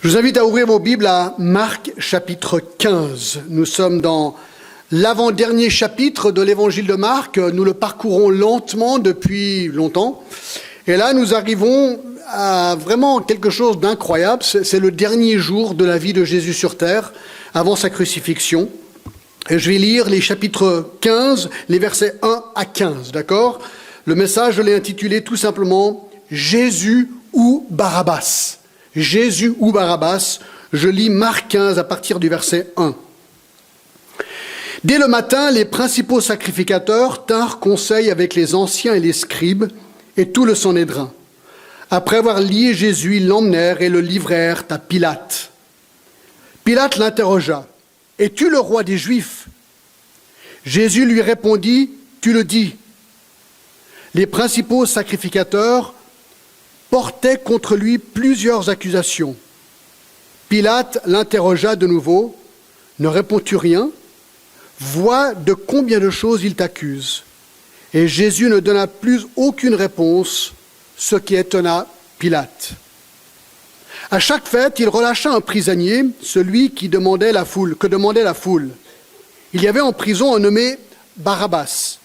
Je vous invite à ouvrir vos Bibles à Marc chapitre 15. Nous sommes dans l'avant-dernier chapitre de l'évangile de Marc. Nous le parcourons lentement depuis longtemps. Et là, nous arrivons à vraiment quelque chose d'incroyable. C'est le dernier jour de la vie de Jésus sur terre, avant sa crucifixion. Et je vais lire les chapitres 15, les versets 1 à 15, d'accord ? Le message, je l'ai intitulé tout simplement « Jésus ou Barabbas ». Jésus ou Barabbas, je lis Marc 15 à partir du verset 1. Dès le matin, les principaux sacrificateurs tinrent conseil avec les anciens et les scribes et tout le Sanhédrin. Après avoir lié Jésus, ils l'emmenèrent et le livrèrent à Pilate. Pilate l'interrogea. « Es-tu le roi des Juifs ?» Jésus lui répondit, « Tu le dis. » Les principaux sacrificateurs portaient contre lui plusieurs accusations. Pilate l'interrogea de nouveau. « Ne réponds-tu rien ? Vois de combien de choses il t'accuse. » Et Jésus ne donna plus aucune réponse, ce qui étonna Pilate. À chaque fête, il relâcha un prisonnier, celui que demandait la foule. Il y avait en prison un nommé Barabbas,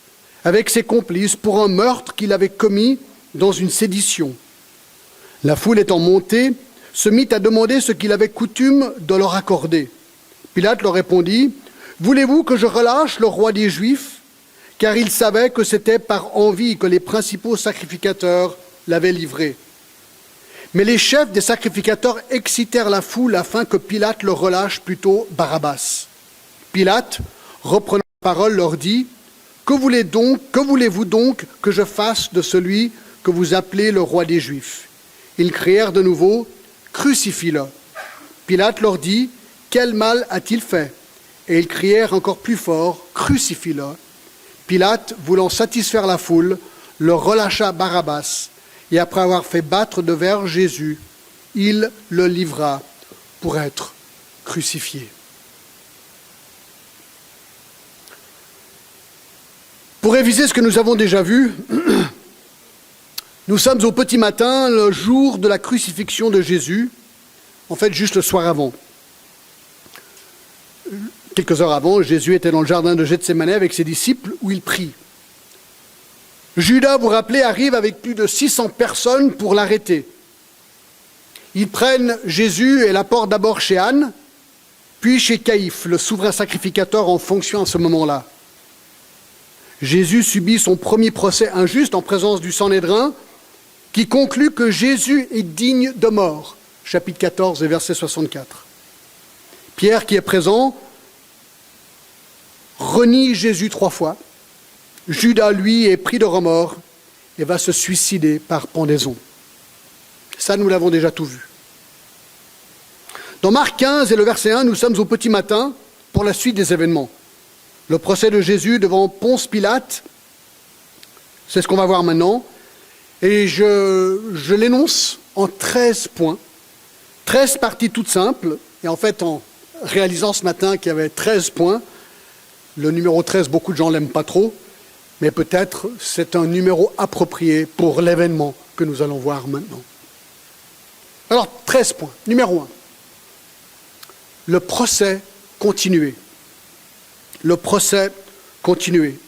avec ses complices pour un meurtre qu'il avait commis dans une sédition. La foule étant montée, se mit à demander ce qu'il avait coutume de leur accorder. Pilate leur répondit, « Voulez-vous que je relâche le roi des Juifs ?» Car il savait que c'était par envie que les principaux sacrificateurs l'avaient livré. Mais les chefs des sacrificateurs excitèrent la foule afin que Pilate le relâche plutôt Barabbas. Pilate, reprenant la parole, leur dit, « Que voulez-vous donc que je fasse de celui que vous appelez le roi des Juifs ?» Ils crièrent de nouveau, « Crucifie-le !» Pilate leur dit, « Quel mal a-t-il fait ?» Et ils crièrent encore plus fort, « Crucifie-le !» Pilate, voulant satisfaire la foule, leur relâcha Barabbas, et après avoir fait battre de verre Jésus, il le livra pour être crucifié. Pour réviser ce que nous avons déjà vu, nous sommes au petit matin, le jour de la crucifixion de Jésus, en fait juste le soir avant. Quelques heures avant, Jésus était dans le jardin de Gethsémani avec ses disciples où il prie. Judas, vous vous rappelez, arrive avec plus de 600 personnes pour l'arrêter. Ils prennent Jésus et l'apportent d'abord chez Anne, puis chez Caïphe, le souverain sacrificateur en fonction à ce moment-là. Jésus subit son premier procès injuste en présence du Sanhédrin, qui conclut que Jésus est digne de mort. Chapitre 14 et verset 64. Pierre, qui est présent, renie Jésus 3 fois. Judas, lui, est pris de remords et va se suicider par pendaison. Ça, nous l'avons déjà tout vu. Dans Marc 15 et le verset 1, nous sommes au petit matin pour la suite des événements. Le procès de Jésus devant Ponce Pilate, c'est ce qu'on va voir maintenant. Et je l'énonce en 13 points. 13 parties toutes simples. Et en fait, en réalisant ce matin qu'il y avait 13 points, le numéro 13, beaucoup de gens ne l'aiment pas trop, mais peut-être c'est un numéro approprié pour l'événement que nous allons voir maintenant. Alors, 13 points. Numéro 1. Le procès continué. Le procès continué.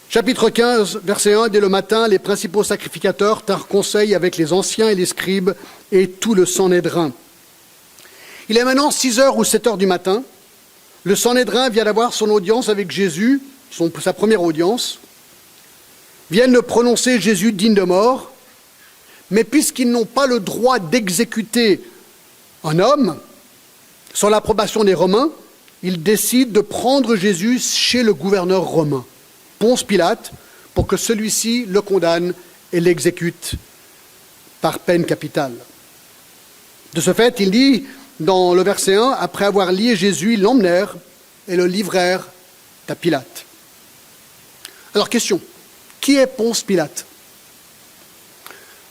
Chapitre 15, verset 1, dès le matin, les principaux sacrificateurs tinrent conseil avec les anciens et les scribes et tout le Sanhédrin. Il est maintenant 6h ou 7h du matin. Le Sanhédrin vient d'avoir son audience avec Jésus, sa première audience. Viennent de prononcer Jésus digne de mort, mais puisqu'ils n'ont pas le droit d'exécuter un homme, sans l'approbation des Romains, ils décident de prendre Jésus chez le gouverneur romain, Ponce Pilate, pour que celui-ci le condamne et l'exécute par peine capitale. De ce fait, il dit dans le verset 1, « Après avoir lié Jésus, ils l'emmenèrent et le livrèrent à Pilate. » Alors, question. Qui est Ponce Pilate ?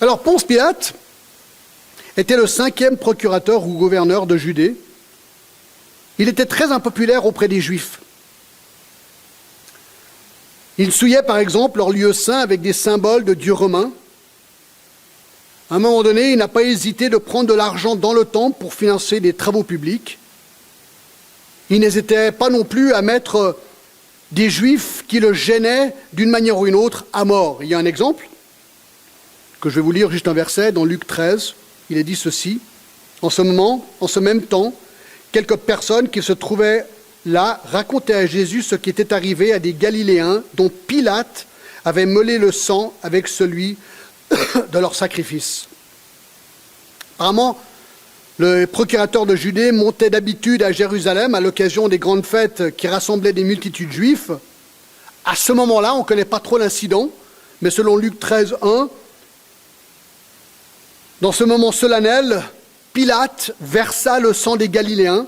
Alors, Ponce Pilate était le 5e procurateur ou gouverneur de Judée. Il était très impopulaire auprès des Juifs. Il souillait par exemple leur lieu saint avec des symboles de dieux romains. À un moment donné, il n'a pas hésité de prendre de l'argent dans le temple pour financer des travaux publics. Il n'hésitait pas non plus à mettre des Juifs qui le gênaient d'une manière ou une autre à mort. Il y a un exemple que je vais vous lire, juste un verset, dans Luc 13. Il est dit ceci: en ce même temps, quelques personnes qui se trouvaient là racontaient à Jésus ce qui était arrivé à des Galiléens dont Pilate avait mêlé le sang avec celui de leur sacrifice. Apparemment, le procurateur de Judée montait d'habitude à Jérusalem à l'occasion des grandes fêtes qui rassemblaient des multitudes juives. À ce moment-là, on ne connaît pas trop l'incident, mais selon Luc 13, 1, dans ce moment solennel, Pilate versa le sang des Galiléens,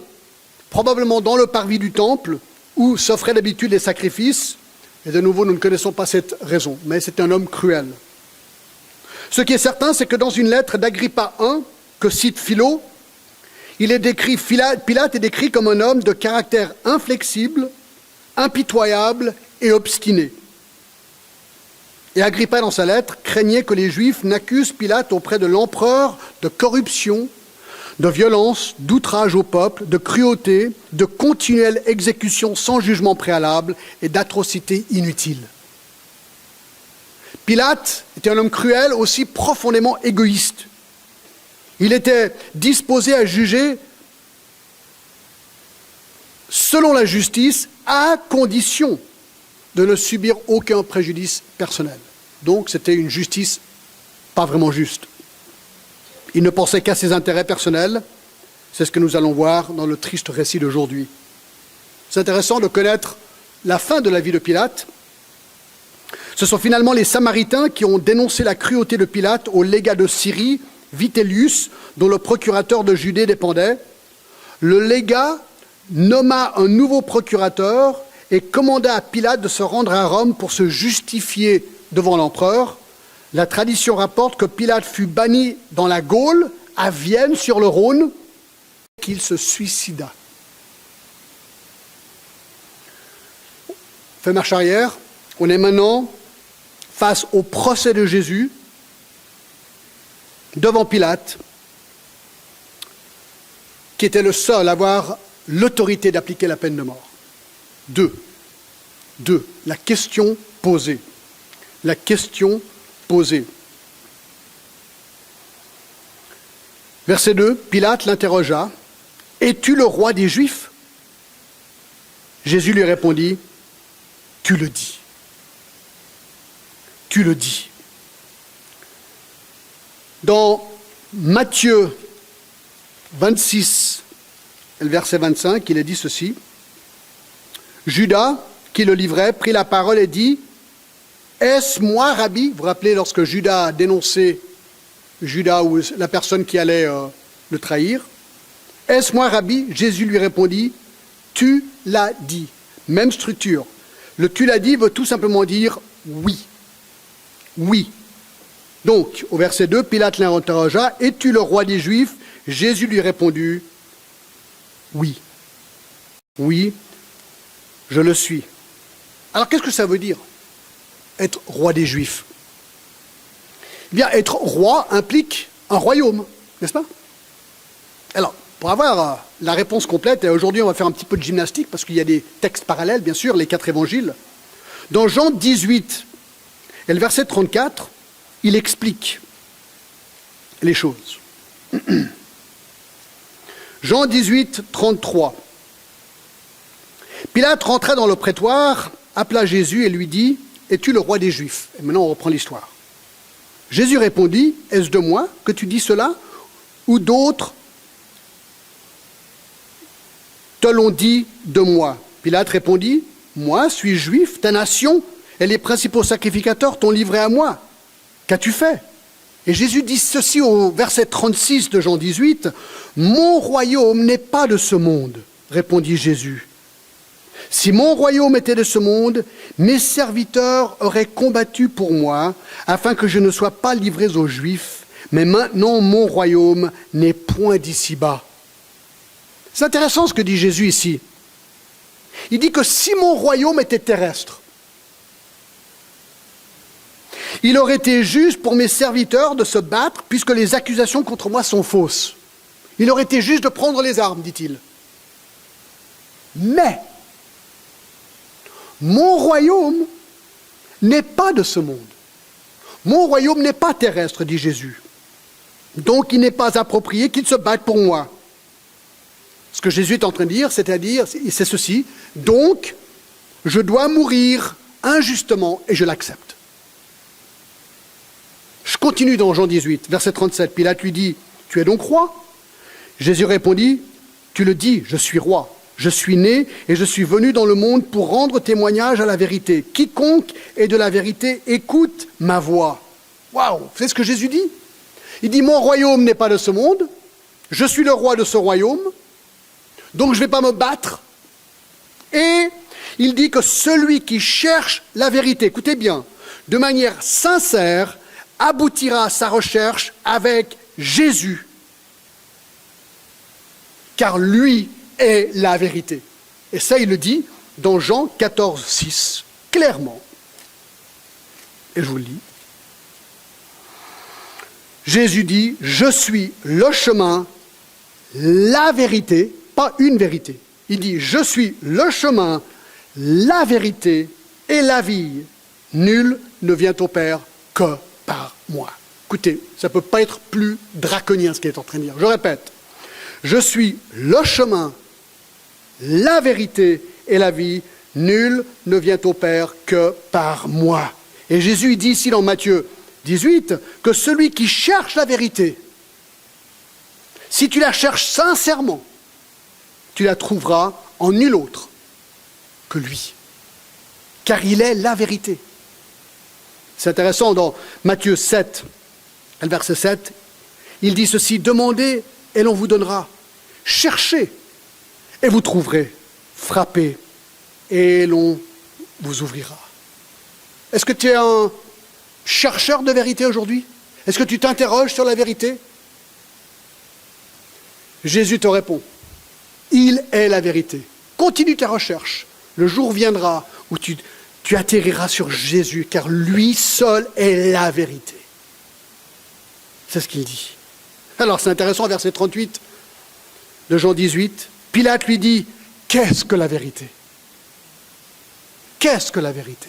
probablement dans le parvis du temple, où s'offraient d'habitude les sacrifices. Et de nouveau, nous ne connaissons pas cette raison, mais c'est un homme cruel. Ce qui est certain, c'est que dans une lettre d'Agrippa I, que cite Philo, Pilate est décrit comme un homme de caractère inflexible, impitoyable et obstiné. Et Agrippa, dans sa lettre, craignait que les Juifs n'accusent Pilate auprès de l'empereur de corruption, de violence, d'outrage au peuple, de cruauté, de continuelle exécution sans jugement préalable et d'atrocités inutiles. Pilate était un homme cruel, aussi profondément égoïste. Il était disposé à juger selon la justice, à condition de ne subir aucun préjudice personnel. Donc c'était une justice pas vraiment juste. Il ne pensait qu'à ses intérêts personnels. C'est ce que nous allons voir dans le triste récit d'aujourd'hui. C'est intéressant de connaître la fin de la vie de Pilate. Ce sont finalement les Samaritains qui ont dénoncé la cruauté de Pilate au légat de Syrie, Vitellius, dont le procurateur de Judée dépendait. Le légat nomma un nouveau procurateur et commanda à Pilate de se rendre à Rome pour se justifier devant l'empereur. La tradition rapporte que Pilate fut banni dans la Gaule, à Vienne, sur le Rhône, qu'il se suicida. Fait marche arrière, on est maintenant face au procès de Jésus, devant Pilate, qui était le seul à avoir l'autorité d'appliquer la peine de mort. Deux, la question posée. La question posée. Verset 2, Pilate l'interrogea, « Es-tu le roi des Juifs ?» Jésus lui répondit, « Tu le dis. Tu le dis. » Dans Matthieu 26, le verset 25, il est dit ceci. Judas, qui le livrait, prit la parole et dit, « Est-ce moi, Rabbi ?» Vous vous rappelez lorsque Judas a dénoncé Judas ou la personne qui allait le trahir. « Est-ce moi, Rabbi ?» Jésus lui répondit, « Tu l'as dit. » Même structure. Le « tu l'as dit » veut tout simplement dire « oui ». Oui. Donc, au verset 2, Pilate l'interrogea, « Es-tu le roi des Juifs ?» Jésus lui répondit, « Oui. Oui, je le suis. » Alors, qu'est-ce que ça veut dire, être roi des Juifs? Eh bien, être roi implique un royaume, n'est-ce pas? Alors, pour avoir la réponse complète, et aujourd'hui on va faire un petit peu de gymnastique, parce qu'il y a des textes parallèles, bien sûr, les 4 évangiles. Dans Jean 18, et le verset 34, il explique les choses. Jean 18, 33. Pilate rentra dans le prétoire, appela Jésus et lui dit, « Es-tu le roi des Juifs ?» Et maintenant on reprend l'histoire. Jésus répondit, « Est-ce de moi que tu dis cela, ou d'autres te l'ont dit de moi ?» Pilate répondit, « Moi, suis juif, ta nation et les principaux sacrificateurs t'ont livré à moi. Qu'as-tu fait ?» Et Jésus dit ceci au verset 36 de Jean 18, « Mon royaume n'est pas de ce monde, répondit Jésus. Si mon royaume était de ce monde, mes serviteurs auraient combattu pour moi, afin que je ne sois pas livré aux Juifs, mais maintenant mon royaume n'est point d'ici-bas. » C'est intéressant ce que dit Jésus ici. Il dit que si mon royaume était terrestre, Il aurait été juste pour mes serviteurs de se battre puisque les accusations contre moi sont fausses. Il aurait été juste de prendre les armes, dit-il. Mais mon royaume n'est pas de ce monde. Mon royaume n'est pas terrestre, dit Jésus. Donc il n'est pas approprié qu'ils se battent pour moi. Ce que Jésus est en train de dire, c'est ceci. Donc, je dois mourir injustement et je l'accepte. Je continue dans Jean 18, verset 37. Pilate lui dit, « Tu es donc roi ?» Jésus répondit, « Tu le dis, je suis roi. Je suis né et je suis venu dans le monde pour rendre témoignage à la vérité. Quiconque est de la vérité écoute ma voix. » Waouh, vous savez ce que Jésus dit? Il dit, « Mon royaume n'est pas de ce monde. Je suis le roi de ce royaume. Donc je ne vais pas me battre. » Et il dit que celui qui cherche la vérité, écoutez bien, de manière sincère, aboutira à sa recherche avec Jésus. Car lui est la vérité. Et ça, il le dit dans Jean 14, 6, clairement. Et je vous le lis. Jésus dit, « Je suis le chemin, la vérité, pas une vérité. Il dit, je suis le chemin, la vérité et la vie. Nul ne vient au Père que par moi. » Écoutez, ça ne peut pas être plus draconien ce qu'il est en train de dire. Je répète, je suis le chemin, la vérité et la vie. Nul ne vient au Père que par moi. Et Jésus dit ici dans Matthieu 18 que celui qui cherche la vérité, si tu la cherches sincèrement, tu la trouveras en nul autre que lui. Car il est la vérité. C'est intéressant, dans Matthieu 7, verset 7, il dit ceci, « Demandez et l'on vous donnera. Cherchez et vous trouverez. Frappez et l'on vous ouvrira. » Est-ce que tu es un chercheur de vérité aujourd'hui? Est-ce que tu t'interroges sur la vérité? Jésus te répond, il est la vérité. Continue ta recherche. Le jour viendra où tu atterriras sur Jésus, car lui seul est la vérité. C'est ce qu'il dit. Alors c'est intéressant, verset 38 de Jean 18, Pilate lui dit, qu'est-ce que la vérité? Qu'est-ce que la vérité?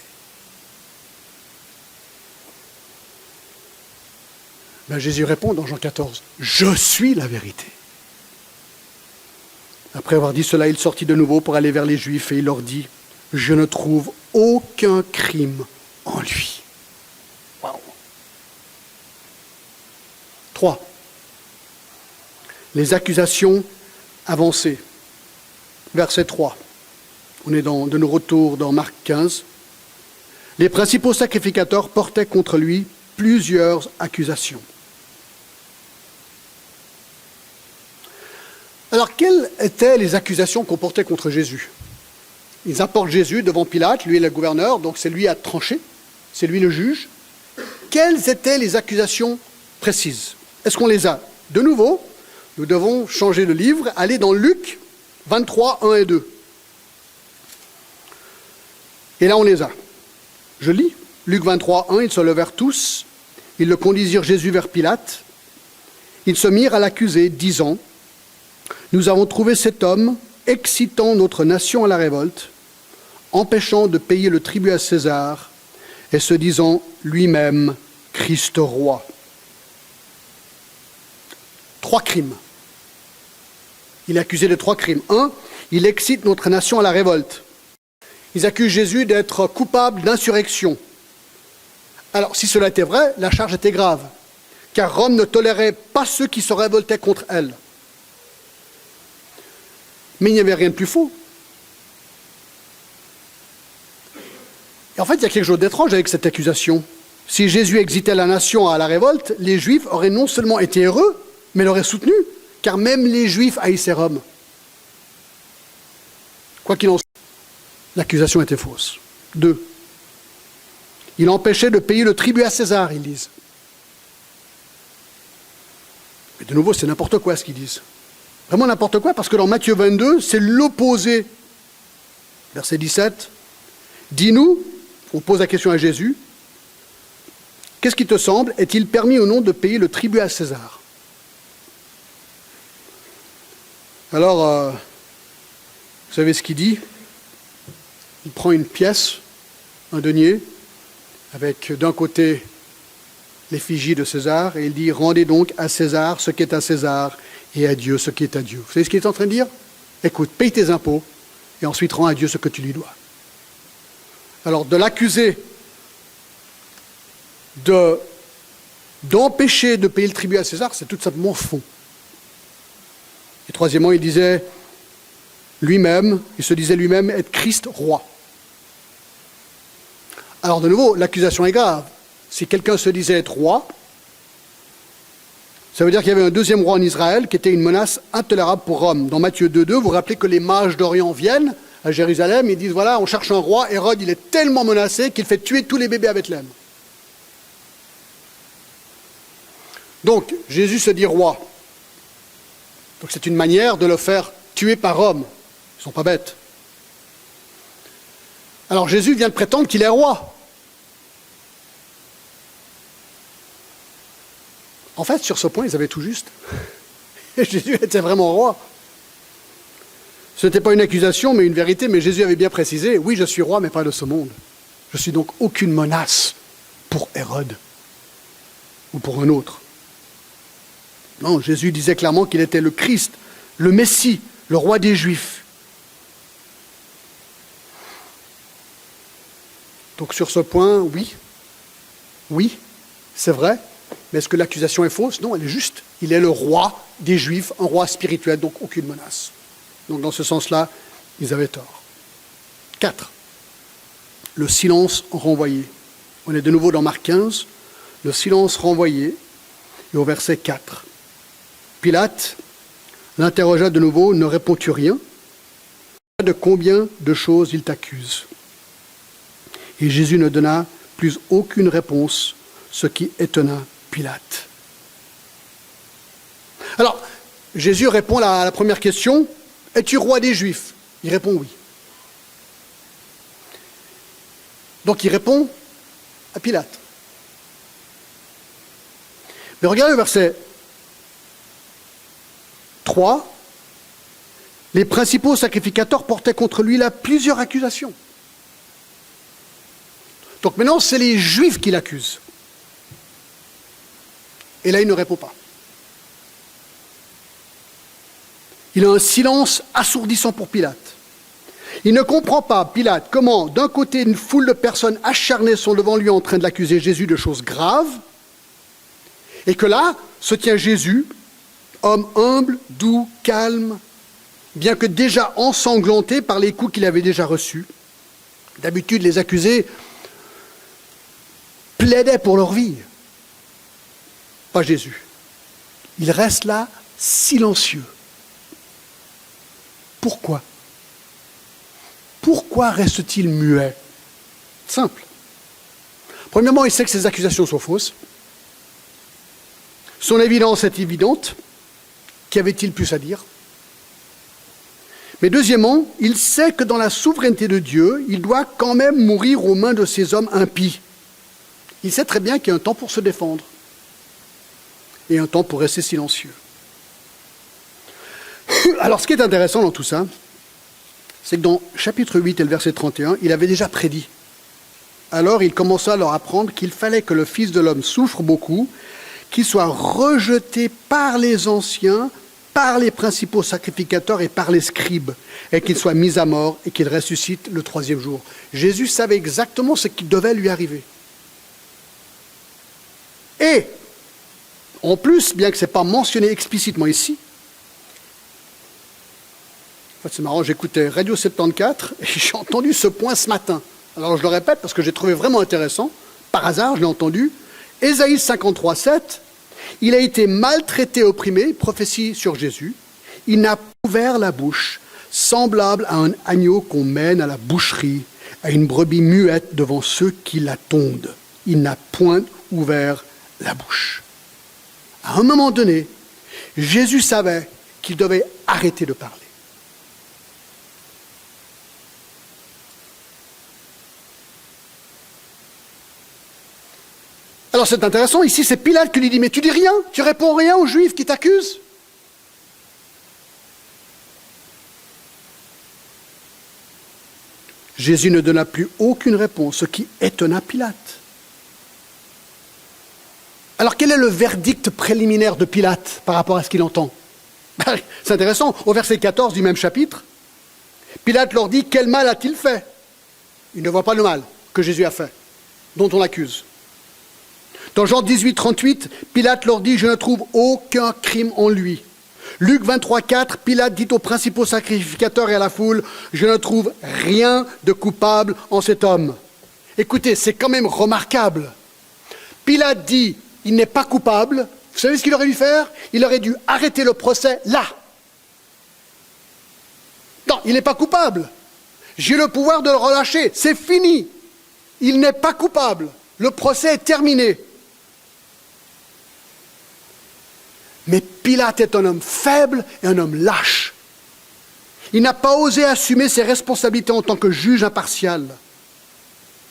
Ben, Jésus répond dans Jean 14, je suis la vérité. Après avoir dit cela, il sortit de nouveau pour aller vers les Juifs et il leur dit, je ne trouve aucun crime en lui. Waouh. 3. Les accusations avancées. Verset 3. On est de nos retours dans Marc 15. Les principaux sacrificateurs portaient contre lui plusieurs accusations. Alors, quelles étaient les accusations qu'on portait contre Jésus? Ils apportent Jésus devant Pilate, lui est le gouverneur, donc c'est lui à trancher, c'est lui le juge. Quelles étaient les accusations précises? Est-ce qu'on les a? De nouveau, nous devons changer le livre, aller dans Luc 23, 1 et 2. Et là, on les a. Je lis, Luc 23, 1, ils se levèrent tous, ils le conduisirent Jésus vers Pilate, ils se mirent à l'accuser, disant, nous avons trouvé cet homme excitant notre nation à la révolte, empêchant de payer le tribut à César et se disant lui-même Christ roi. 3 crimes. Il est accusé de 3 crimes. 1, il excite notre nation à la révolte. Ils accusent Jésus d'être coupable d'insurrection. Alors, si cela était vrai, la charge était grave, car Rome ne tolérait pas ceux qui se révoltaient contre elle. Mais il n'y avait rien de plus faux. Et en fait, il y a quelque chose d'étrange avec cette accusation. Si Jésus excitait la nation à la révolte, les Juifs auraient non seulement été heureux, mais l'auraient soutenu, car même les Juifs haïssaient Rome. Quoi qu'il en soit, l'accusation était fausse. 2. Il empêchait de payer le tribut à César, ils disent. Mais de nouveau, c'est n'importe quoi ce qu'ils disent. Vraiment n'importe quoi, parce que dans Matthieu 22, c'est l'opposé. Verset 17, dis-nous, on pose la question à Jésus, qu'est-ce qui te semble? Est-il permis ou non de payer le tribut à César? Alors, vous savez ce qu'il dit? Il prend une pièce, un denier, avec d'un côté l'effigie de César, et il dit, rendez donc à César ce qui est à César, et à Dieu ce qui est à Dieu. Vous savez ce qu'il est en train de dire? Écoute, paye tes impôts, et ensuite rends à Dieu ce que tu lui dois. Alors, de l'accuser d'empêcher de payer le tribut à César, c'est tout simplement faux. Et troisièmement, il se disait lui-même être Christ roi. Alors de nouveau, l'accusation est grave. Si quelqu'un se disait être roi, ça veut dire qu'il y avait un deuxième roi en Israël qui était une menace intolérable pour Rome. Dans Matthieu 2,2, vous vous rappelez que les mages d'Orient viennent à Jérusalem et disent, voilà, on cherche un roi, Hérode, il est tellement menacé qu'il fait tuer tous les bébés à Bethléem. Donc, Jésus se dit roi. Donc c'est une manière de le faire tuer par Rome. Ils ne sont pas bêtes. Alors Jésus vient de prétendre qu'il est roi. En fait, sur ce point, ils avaient tout juste. Jésus était vraiment roi. Ce n'était pas une accusation, mais une vérité, mais Jésus avait bien précisé, oui, je suis roi, mais pas de ce monde. Je suis donc aucune menace pour Hérode ou pour un autre. Non, Jésus disait clairement qu'il était le Christ, le Messie, le roi des Juifs. Donc sur ce point, oui, c'est vrai, mais est-ce que l'accusation est fausse? Non, elle est juste. Il est le roi des Juifs, un roi spirituel, donc aucune menace. Donc dans ce sens-là, ils avaient tort. 4. Le silence renvoyé. On est de nouveau dans Marc 15, le silence renvoyé, et au verset 4. Pilate l'interrogea de nouveau, ne répond-tu rien? De combien de choses il t'accuse? Et Jésus ne donna plus aucune réponse, ce qui étonna Pilate. Alors, Jésus répond à la première question, es-tu roi des Juifs? Il répond oui. Donc il répond à Pilate. Mais regardez le verset 3, les principaux sacrificateurs portaient contre lui là plusieurs accusations. Donc maintenant, c'est les Juifs qui l'accusent. Et là, il ne répond pas. Il a un silence assourdissant pour Pilate. Il ne comprend pas, Pilate, comment, d'un côté, une foule de personnes acharnées sont devant lui en train de l'accuser Jésus de choses graves, et que là, se tient Jésus, homme humble, doux, calme, bien que déjà ensanglanté par les coups qu'il avait déjà reçus. D'habitude, les accusés plaidaient pour leur vie. Pas Jésus. Il reste là, silencieux. Pourquoi? Pourquoi reste-t-il muet? Simple. Premièrement, il sait que ces accusations sont fausses. Son évidence est évidente. Qu'avait-il plus à dire? Mais deuxièmement, il sait que dans la souveraineté de Dieu, il doit quand même mourir aux mains de ces hommes impies. Il sait très bien qu'il y a un temps pour se défendre et un temps pour rester silencieux. Alors, ce qui est intéressant dans tout ça, c'est que dans chapitre 8 et le verset 31, il avait déjà prédit. Alors, il commença à leur apprendre qu'il fallait que le Fils de l'homme souffre beaucoup, qu'il soit rejeté par les anciens, par les principaux sacrificateurs et par les scribes, et qu'il soit mis à mort et qu'il ressuscite le troisième jour. Jésus savait exactement ce qui devait lui arriver. Et, en plus, bien que ce n'est pas mentionné explicitement ici, en fait, c'est marrant, j'écoutais Radio 74 et j'ai entendu ce point ce matin. Alors je le répète parce que j'ai trouvé vraiment intéressant. Par hasard, je l'ai entendu. Ésaïe 53, 7, il a été maltraité, opprimé, prophétie sur Jésus. Il n'a pas ouvert la bouche, semblable à un agneau qu'on mène à la boucherie, à une brebis muette devant ceux qui la tondent. Il n'a point ouvert la bouche. À un moment donné, Jésus savait qu'il devait arrêter de parler. Alors c'est intéressant, ici c'est Pilate qui lui dit, mais tu dis rien, tu réponds rien aux Juifs qui t'accusent. Jésus ne donna plus aucune réponse, ce qui étonna Pilate. Alors quel est le verdict préliminaire de Pilate par rapport à ce qu'il entend? C'est intéressant, au verset 14 du même chapitre, Pilate leur dit, quel mal a-t-il fait? Il ne voit pas le mal que Jésus a fait, dont on l'accuse. Dans Jean 18, 38, Pilate leur dit, je ne trouve aucun crime en lui. Luc 23, 4, Pilate dit aux principaux sacrificateurs et à la foule, je ne trouve rien de coupable en cet homme. Écoutez, c'est quand même remarquable. Pilate dit, il n'est pas coupable. Vous savez ce qu'il aurait dû faire? Il aurait dû arrêter le procès là. Non, il n'est pas coupable. J'ai le pouvoir de le relâcher. C'est fini. Il n'est pas coupable. Le procès est terminé. Mais Pilate est un homme faible et un homme lâche. Il n'a pas osé assumer ses responsabilités en tant que juge impartial.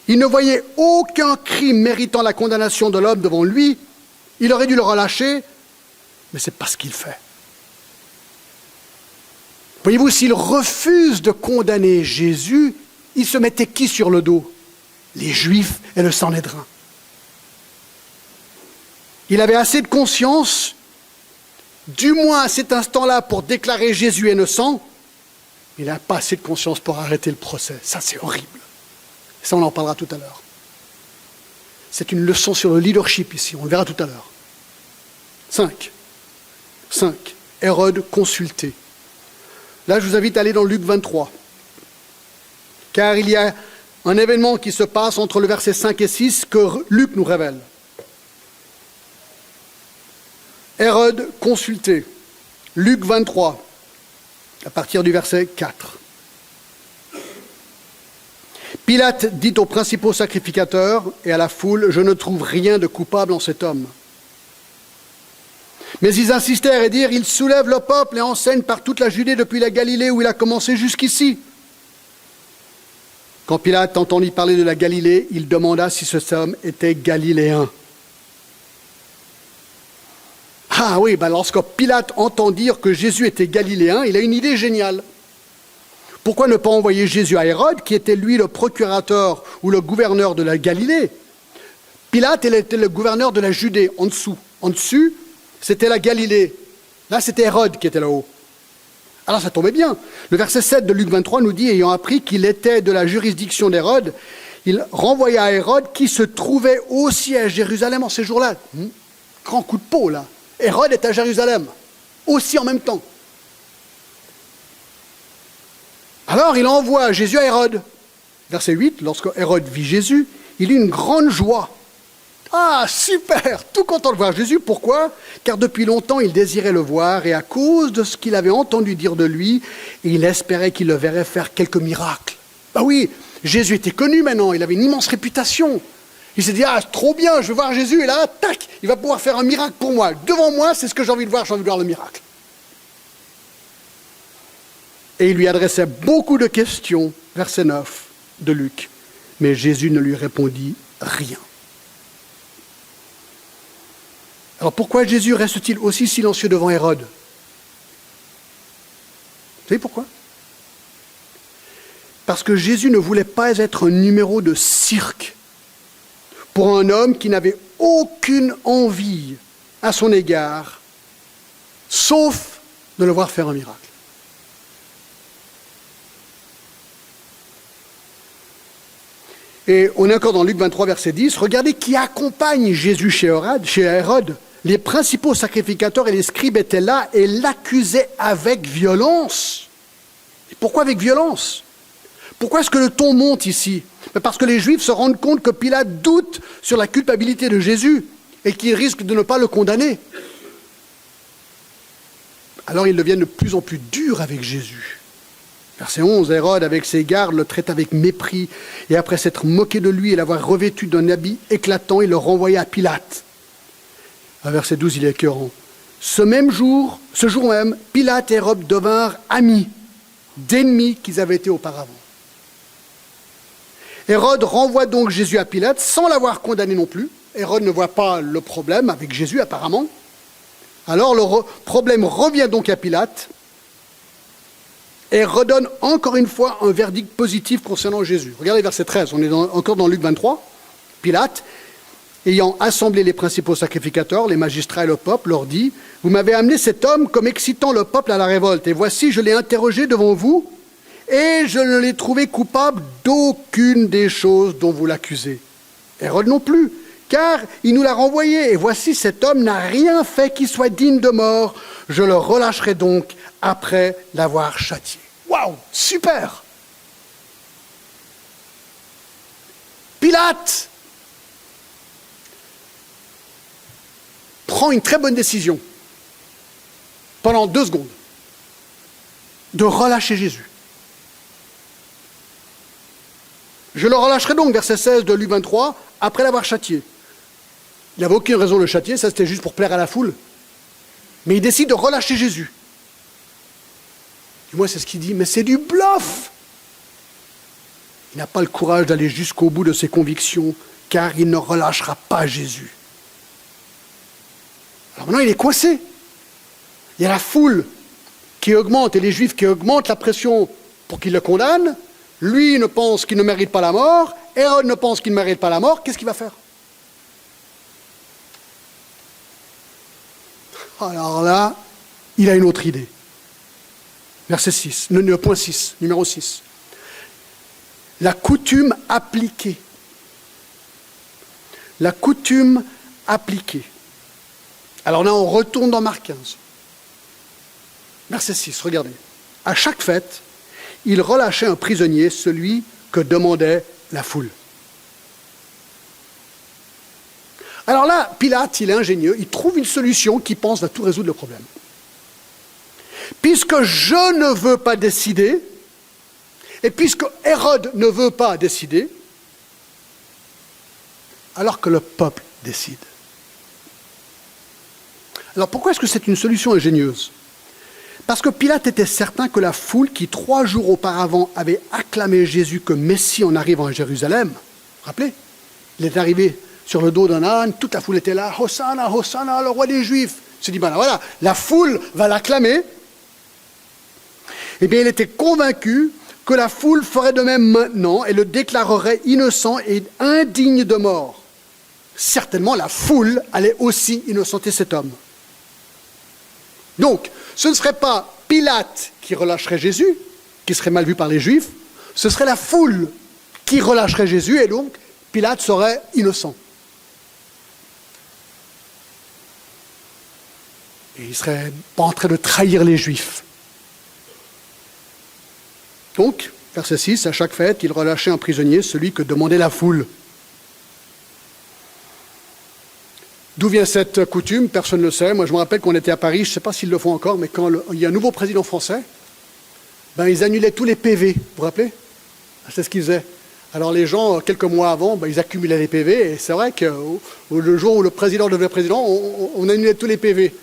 Il ne voyait aucun crime méritant la condamnation de l'homme devant lui. Il aurait dû le relâcher, mais ce n'est pas ce qu'il fait. Voyez-vous, s'il refuse de condamner Jésus, il se mettait qui sur le dos? Les Juifs et le Sanhédrin. Il avait assez de conscience, du moins à cet instant-là, pour déclarer Jésus innocent. Il n'a pas assez de conscience pour arrêter le procès. Ça, c'est horrible. Ça, on en parlera tout à l'heure. C'est une leçon sur le leadership ici, on le verra tout à l'heure. 5. Hérode consulté. Là, je vous invite à aller dans Luc 23. Car il y a un événement qui se passe entre le verset 5 et 6 que Luc nous révèle. Hérode consulté. Luc 23, à partir du verset 4. Pilate dit aux principaux sacrificateurs et à la foule, « Je ne trouve rien de coupable en cet homme. » Mais ils insistèrent et dirent, « Il soulève le peuple et enseigne par toute la Judée depuis la Galilée où il a commencé jusqu'ici. » Quand Pilate entendit parler de la Galilée, il demanda si cet homme était galiléen. Ah oui, lorsque Pilate entend dire que Jésus était galiléen, il a une idée géniale. Pourquoi ne pas envoyer Jésus à Hérode, qui était lui le procurateur ou le gouverneur de la Galilée? Pilate, il était le gouverneur de la Judée, en dessous. En dessus, c'était la Galilée. Là, c'était Hérode qui était là-haut. Alors ça tombait bien. Le verset 7 de Luc 23 nous dit, ayant appris qu'il était de la juridiction d'Hérode, il renvoya à Hérode qui se trouvait aussi à Jérusalem en ces jours-là. Grand coup de peau, là. Hérode est à Jérusalem, aussi en même temps. Alors il envoie Jésus à Hérode. Verset 8, lorsque Hérode vit Jésus, il eut une grande joie. Ah, super, tout content de voir Jésus. Pourquoi? Car depuis longtemps, il désirait le voir et à cause de ce qu'il avait entendu dire de lui, il espérait qu'il le verrait faire quelques miracles. Ben oui, Jésus était connu maintenant, il avait une immense réputation. Il s'est dit, ah, trop bien, je veux voir Jésus, et là, tac, il va pouvoir faire un miracle pour moi. Devant moi, c'est ce que j'ai envie de voir le miracle. Et il lui adressait beaucoup de questions, verset 9 de Luc. Mais Jésus ne lui répondit rien. Alors pourquoi Jésus reste-t-il aussi silencieux devant Hérode? Vous savez pourquoi? Parce que Jésus ne voulait pas être un numéro de cirque pour un homme qui n'avait aucune envie à son égard, sauf de le voir faire un miracle. Et on est encore dans Luc 23, verset 10. Regardez qui accompagne Jésus chez Hérode. Les principaux sacrificateurs et les scribes étaient là et l'accusaient avec violence. Et pourquoi avec violence? Pourquoi est-ce que le ton monte ici? Parce que les Juifs se rendent compte que Pilate doute sur la culpabilité de Jésus et qu'il risque de ne pas le condamner. Alors ils deviennent de plus en plus durs avec Jésus. Verset 11, Hérode, avec ses gardes, le traite avec mépris. Et après s'être moqué de lui et l'avoir revêtu d'un habit éclatant, il le renvoya à Pilate. À verset 12, il est écœurant. Ce jour même, Pilate et Hérode devinrent amis, d'ennemis qu'ils avaient été auparavant. Hérode renvoie donc Jésus à Pilate, sans l'avoir condamné non plus. Hérode ne voit pas le problème avec Jésus apparemment. Alors le problème revient donc à Pilate et redonne encore une fois un verdict positif concernant Jésus. Regardez verset 13, on est encore dans Luc 23. Pilate, ayant assemblé les principaux sacrificateurs, les magistrats et le peuple, leur dit « Vous m'avez amené cet homme comme excitant le peuple à la révolte, et voici, je l'ai interrogé devant vous, et je ne l'ai trouvé coupable d'aucune des choses dont vous l'accusez. Hérode non plus, car il nous l'a renvoyé, et voici, cet homme n'a rien fait qui soit digne de mort. Je le relâcherai donc après l'avoir châtié. » Waouh, super! Pilate prend une très bonne décision pendant 2 secondes de relâcher Jésus. Je le relâcherai donc, verset 16 de Luc 23, après l'avoir châtié. Il n'avait aucune raison de le châtier, ça c'était juste pour plaire à la foule. Mais il décide de relâcher Jésus. Et moi c'est ce qu'il dit, mais c'est du bluff. Il n'a pas le courage d'aller jusqu'au bout de ses convictions, car il ne relâchera pas Jésus. Alors maintenant il est coincé. Il y a la foule qui augmente et les Juifs qui augmentent la pression pour qu'il le condamne. Lui ne pense qu'il ne mérite pas la mort. Hérode ne pense qu'il ne mérite pas la mort. Qu'est-ce qu'il va faire? Alors là, il a une autre idée. Verset 6, le point 6, numéro 6. La coutume appliquée. La coutume appliquée. Alors là, on retourne dans Marc 15. Verset 6, regardez. À chaque fête, il relâchait un prisonnier, celui que demandait la foule. Alors là, Pilate, il est ingénieux, il trouve une solution qui pense va tout résoudre le problème. Puisque je ne veux pas décider, et puisque Hérode ne veut pas décider, alors que le peuple décide. Alors pourquoi est-ce que c'est une solution ingénieuse? Parce que Pilate était certain que la foule qui 3 jours auparavant avait acclamé Jésus comme Messie en arrivant à Jérusalem, vous vous rappelez, il est arrivé sur le dos d'un âne, toute la foule était là, Hosanna, Hosanna, le roi des Juifs. Il se dit, ben voilà, la foule va l'acclamer. Eh bien, il était convaincu que la foule ferait de même maintenant et le déclarerait innocent et indigne de mort. Certainement, la foule allait aussi innocenter cet homme. Donc, ce ne serait pas Pilate qui relâcherait Jésus, qui serait mal vu par les Juifs, ce serait la foule qui relâcherait Jésus et donc Pilate serait innocent. Et il ne serait pas en train de trahir les Juifs. Donc, verset 6, à chaque fête, il relâchait un prisonnier, celui que demandait la foule. D'où vient cette coutume? Personne ne le sait. Moi, je me rappelle qu'on était à Paris, je ne sais pas s'ils le font encore, mais quand il y a un nouveau président français, ben, ils annulaient tous les PV, vous vous rappelez? C'est ce qu'ils faisaient. Alors les gens, quelques mois avant, ben, ils accumulaient les PV, et c'est vrai que le jour où le président devenait président, on annulait tous les PV.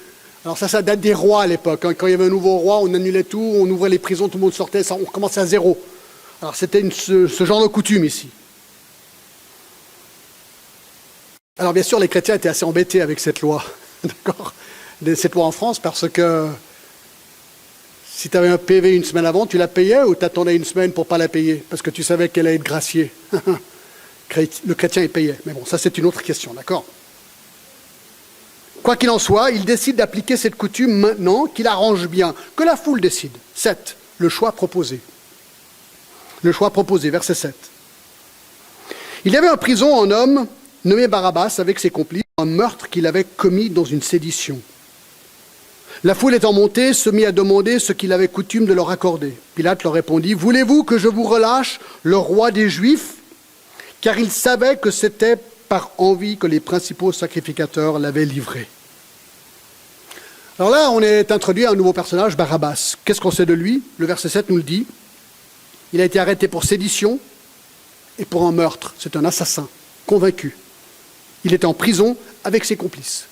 Alors ça date des rois à l'époque. Hein. Quand il y avait un nouveau roi, on annulait tout, on ouvrait les prisons, tout le monde sortait, on recommençait à zéro. Alors c'était ce genre de coutume ici. Alors bien sûr, les chrétiens étaient assez embêtés avec cette loi, d'accord, cette loi en France, parce que si tu avais un PV une semaine avant, tu la payais ou tu attendais une semaine pour ne pas la payer, parce que tu savais qu'elle allait être graciée. Le chrétien, il payait. Mais bon, ça c'est une autre question, d'accord? Quoi qu'il en soit, il décide d'appliquer cette coutume maintenant, qu'il arrange bien, que la foule décide. 7, le choix proposé. Le choix proposé, verset 7. Il y avait en prison un homme nommé Barabbas avec ses complices, un meurtre qu'il avait commis dans une sédition. La foule étant montée, se mit à demander ce qu'il avait coutume de leur accorder. Pilate leur répondit, « Voulez-vous que je vous relâche le roi des Juifs ?» Car il savait que c'était par envie que les principaux sacrificateurs l'avaient livré. Alors là, on est introduit à un nouveau personnage, Barabbas. Qu'est-ce qu'on sait de lui? Le verset 7 nous le dit. Il a été arrêté pour sédition et pour un meurtre. C'est un assassin, convaincu. Il était en prison avec ses complices.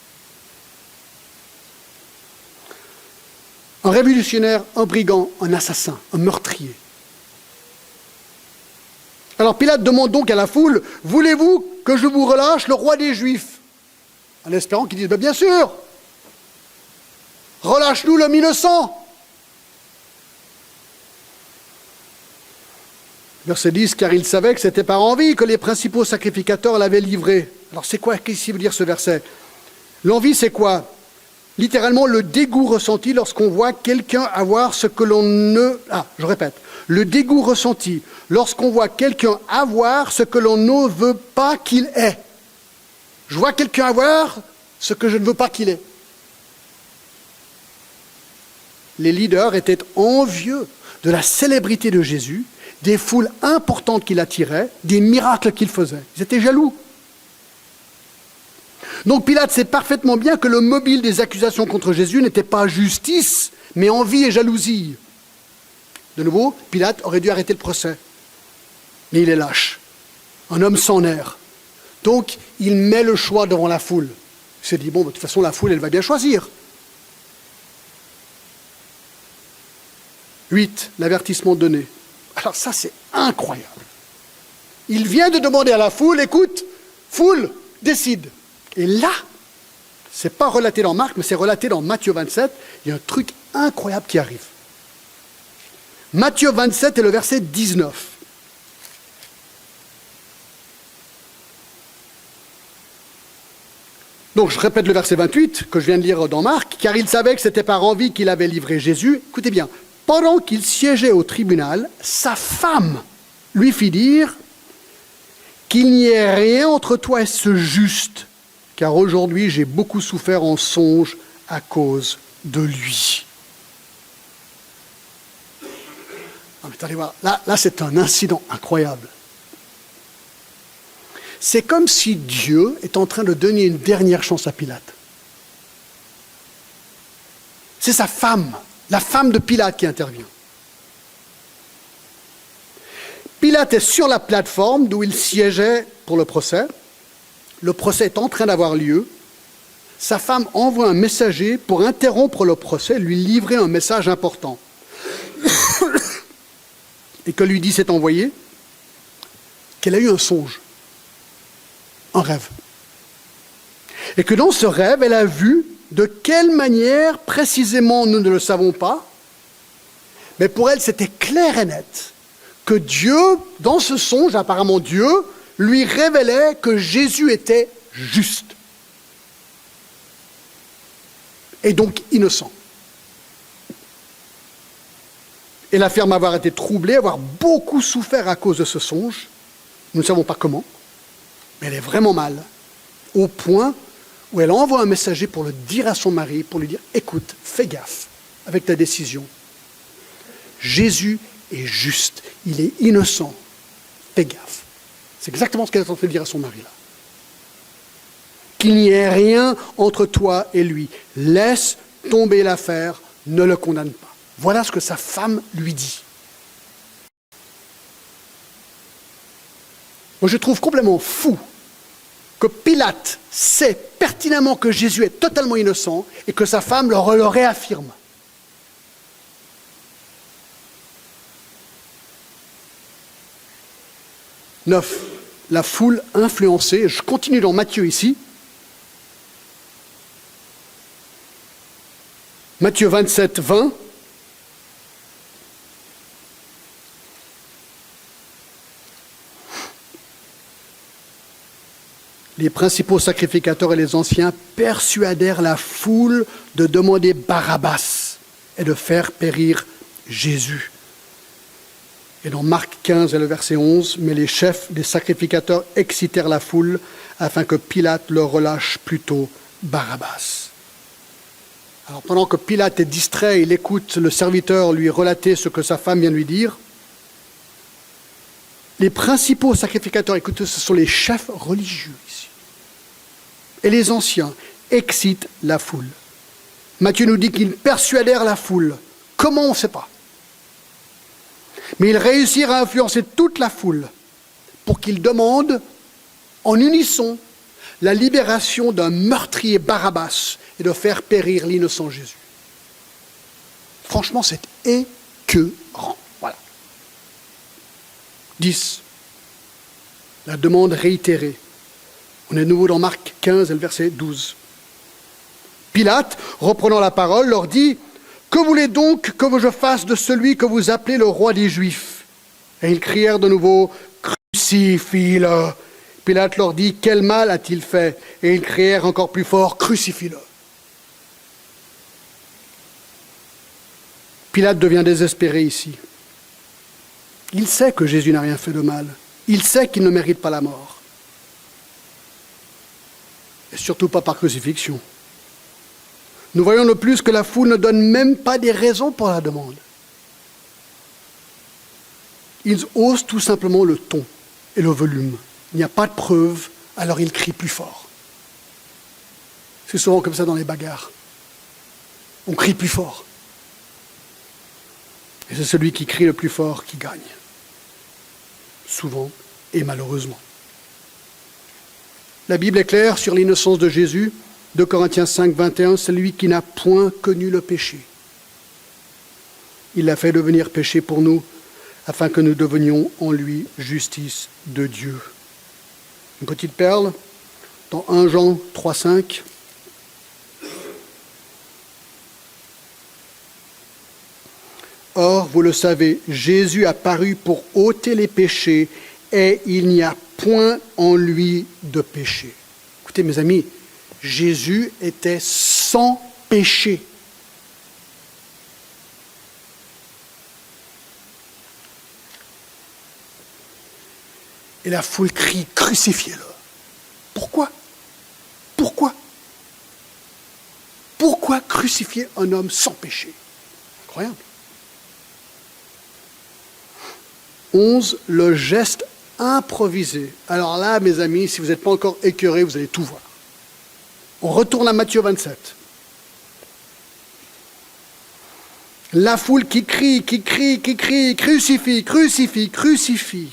Un révolutionnaire, un brigand, un assassin, un meurtrier. Alors Pilate demande donc à la foule, « Voulez-vous que je vous relâche le roi des Juifs ?» En espérant qu'ils disent, « Bien sûr, relâche-nous l'homme innocent !» Verset 10, « Car il savait que c'était par envie que les principaux sacrificateurs l'avaient livré. » Alors c'est quoi, qu'est-ce qu'il veut dire ce verset? L'envie, c'est quoi? Littéralement, le dégoût ressenti lorsqu'on voit quelqu'un avoir ce que l'on ne... je répète. Le dégoût ressenti lorsqu'on voit quelqu'un avoir ce que l'on ne veut pas qu'il ait. Je vois quelqu'un avoir ce que je ne veux pas qu'il ait. Les leaders étaient envieux de la célébrité de Jésus, des foules importantes qu'il attirait, des miracles qu'il faisait. Ils étaient jaloux. Donc Pilate sait parfaitement bien que le mobile des accusations contre Jésus n'était pas justice, mais envie et jalousie. De nouveau, Pilate aurait dû arrêter le procès. Mais il est lâche, un homme sans nerfs. Donc, il met le choix devant la foule. Il s'est dit, de toute façon, la foule, elle va bien choisir. 8, l'avertissement donné. Alors ça, c'est incroyable. Il vient de demander à la foule, écoute, foule, décide. Et là, ce n'est pas relaté dans Marc, mais c'est relaté dans Matthieu 27. Il y a un truc incroyable qui arrive. Matthieu 27 et le verset 19. Donc je répète le verset 28 que je viens de lire dans Marc. « Car il savait que c'était par envie qu'il avait livré Jésus. » Écoutez bien. « Pendant qu'il siégeait au tribunal, sa femme lui fit dire qu'il n'y ait rien entre toi et ce juste. Car aujourd'hui, j'ai beaucoup souffert en songe à cause de lui. » Non, mais allez voir, là c'est un incident incroyable. C'est comme si Dieu est en train de donner une dernière chance à Pilate. C'est sa femme, la femme de Pilate qui intervient. Pilate est sur la plateforme d'où il siégeait pour le procès. Le procès est en train d'avoir lieu. Sa femme envoie un messager pour interrompre le procès, lui livrer un message important. Et que lui dit cet envoyé? Qu'elle a eu un songe, un rêve. Et que dans ce rêve, elle a vu de quelle manière, précisément, nous ne le savons pas, mais pour elle, c'était clair et net que Dieu, dans ce songe, apparemment Dieu, lui révélait que Jésus était juste. Et donc innocent. Elle affirme avoir été troublée, avoir beaucoup souffert à cause de ce songe. Nous ne savons pas comment, mais elle est vraiment mal, au point où elle envoie un messager pour le dire à son mari, pour lui dire « Écoute, fais gaffe avec ta décision. Jésus est juste, il est innocent, fais gaffe. » C'est exactement ce qu'elle est en train de dire à son mari là. Qu'il n'y ait rien entre toi et lui. Laisse tomber l'affaire, ne le condamne pas. Voilà ce que sa femme lui dit. Moi, je trouve complètement fou que Pilate sait pertinemment que Jésus est totalement innocent et que sa femme le réaffirme. « 9. La foule influencée. » Je continue dans Matthieu ici. Matthieu 27, 20. Les principaux sacrificateurs et les anciens persuadèrent la foule de demander Barabbas et de faire périr Jésus. Et dans Marc 15 et le verset 11, « Mais les chefs des sacrificateurs excitèrent la foule afin que Pilate leur relâche plutôt Barabbas. » Alors pendant que Pilate est distrait, il écoute le serviteur lui relater ce que sa femme vient de lui dire. Les principaux sacrificateurs, écoutez, ce sont les chefs religieux ici. Et les anciens excitent la foule. Matthieu nous dit qu'ils persuadèrent la foule. Comment, on ne sait pas. Mais ils réussirent à influencer toute la foule pour qu'ils demandent en unisson la libération d'un meurtrier Barabbas et de faire périr l'innocent Jésus. Franchement, c'est écœurant. Voilà. 10. La demande réitérée. On est de nouveau dans Marc 15 et le verset 12. Pilate, reprenant la parole, leur dit « Que voulez donc que je fasse de celui que vous appelez le roi des Juifs ?» Et ils crièrent de nouveau « Crucifie-le » Pilate leur dit « Quel mal a-t-il fait ?» Et ils crièrent encore plus fort « Crucifie-le » Pilate devient désespéré ici. Il sait que Jésus n'a rien fait de mal. Il sait qu'il ne mérite pas la mort. Et surtout pas par crucifixion. Nous voyons de plus que la foule ne donne même pas des raisons pour la demande. Ils osent tout simplement le ton et le volume. Il n'y a pas de preuve, alors ils crient plus fort. C'est souvent comme ça dans les bagarres. On crie plus fort. Et c'est celui qui crie le plus fort qui gagne. Souvent et malheureusement. La Bible est claire sur l'innocence de Jésus. 2 Corinthiens 5, 21, celui qui n'a point connu le péché. Il l'a fait devenir péché pour nous, afin que nous devenions en lui justice de Dieu. Une petite perle, dans 1 Jean 3, 5. Or, vous le savez, Jésus a paru pour ôter les péchés, et il n'y a point en lui de péché. Écoutez, mes amis, Jésus était sans péché. Et la foule crie, crucifiez-le. Pourquoi? Pourquoi? Pourquoi crucifier un homme sans péché? Incroyable. 11, le geste improvisé. Alors là, mes amis, si vous n'êtes pas encore écœurés, vous allez tout voir. On retourne à Matthieu 27. La foule qui crie, crucifie, crucifie, crucifie.